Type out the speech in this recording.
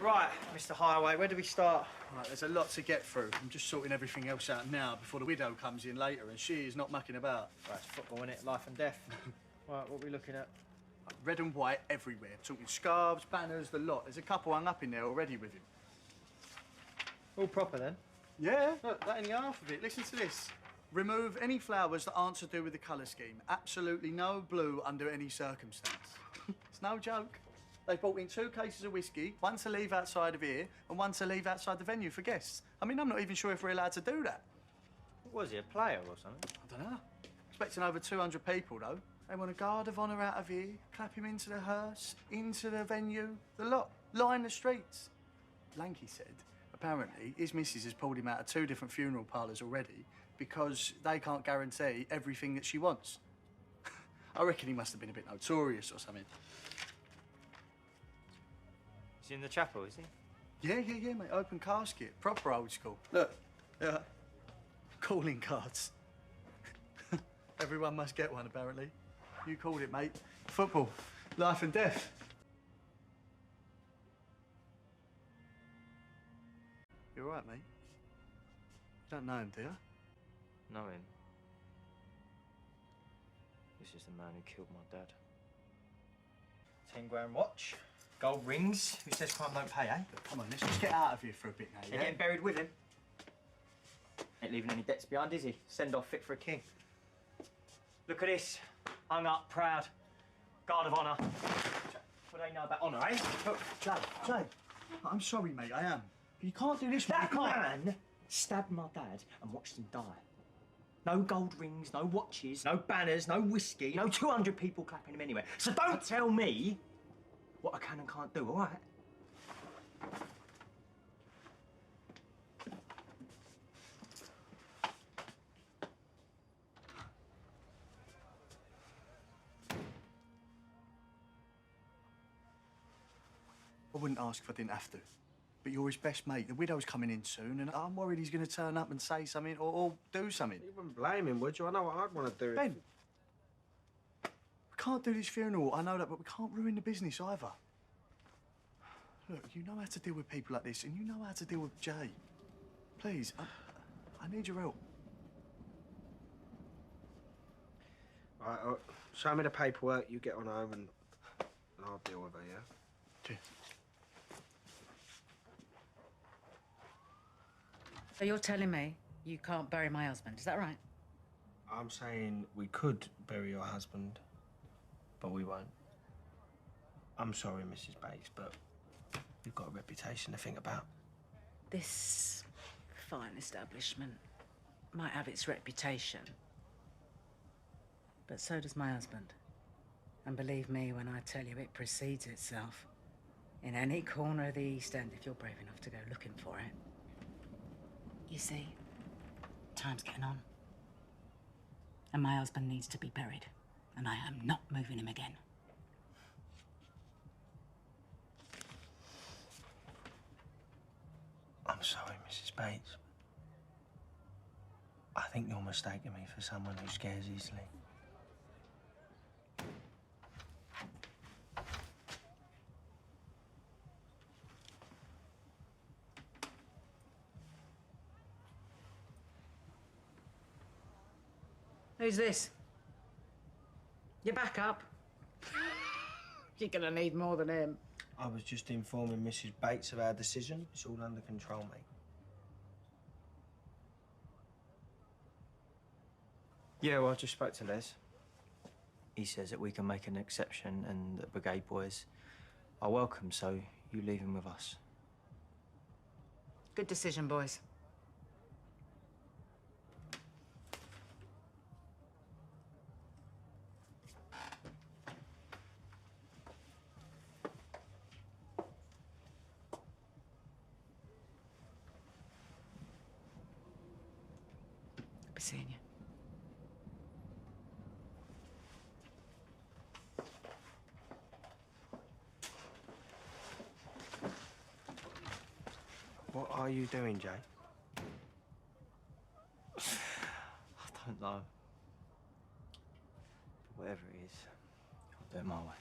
Right, Mr. Highway, where do we start? Right, there's a lot to get through. I'm just sorting everything else out now before the widow comes in later, and she is not mucking about. Right, it's football, innit? Life and death. Right, what are we looking at? Red and white everywhere. Talking scarves, banners, the lot. There's a couple hung up in there already with him. All proper, then? Yeah, look, that ain't half of it. Listen to this. Remove any flowers that aren't to do with the colour scheme. Absolutely no blue under any circumstance. It's no joke. They brought in 2 cases of whiskey, one to leave outside of here and one to leave outside the venue for guests. I mean, I'm not even sure if we're allowed to do that. What was he, a player or something? I don't know. Expecting over 200 people, though. They want a guard of honour out of here, clap him into the hearse, into the venue, the lot, line the streets. Lanky said, apparently, his missus has pulled him out of 2 different funeral parlours already because they can't guarantee everything that she wants. I reckon he must have been a bit notorious or something. Is he in the chapel, is he? Yeah, mate. Open casket. Proper old school. Look, yeah. Calling cards. Everyone must get one, apparently. You called it, mate. Football. Life and death. You all right, mate? You don't know him, do you? Know him? This is the man who killed my dad. 10 grand watch. Gold rings. Who says crime don't pay, eh? Come on, let's just get out of here for a bit now, yeah? Ain't getting buried with him. Ain't leaving any debts behind, is he? Send off fit for a king. Look at this. Hung up, proud. Guard of honour. What do they know about honour, eh? Look, Jay, I'm sorry, mate, I am. But you can't do this, mate. That man stabbed my dad and watched him die. No gold rings, no watches, no banners, no whiskey, no 200 people clapping him anywhere. So don't tell me what I can and can't do, all right? I wouldn't ask if I didn't have to. But you're his best mate. The widow's coming in soon, and I'm worried he's going to turn up and say something or do something. You wouldn't blame him, would you? I know what I'd want to do. Ben, we can't do this funeral, I know that, but we can't ruin the business either. Look, you know how to deal with people like this, and you know how to deal with Jay. Please, I need your help. Right, show me the paperwork, you get on home, and I'll deal with her, yeah? Cheers. So you're telling me you can't bury my husband, is that right? I'm saying we could bury your husband, but we won't. I'm sorry, Mrs. Bates, but you've got a reputation to think about. This fine establishment might have its reputation, but so does my husband. And believe me when I tell you it precedes itself. In any corner of the East End, if you're brave enough to go looking for it. You see, time's getting on. And my husband needs to be buried. And I am not moving him again. I'm sorry, Mrs. Bates. I think you're mistaking me for someone who scares easily. Who's this? Your backup? You're gonna need more than him. I was just informing Mrs. Bates of our decision. It's all under control, mate. Yeah, well, I just spoke to Les. He says that we can make an exception and the brigade boys are welcome, so you leave him with us. Good decision, boys. Be seeing you. What are you doing, Jay? I don't know. But whatever it is, I'll do it my way.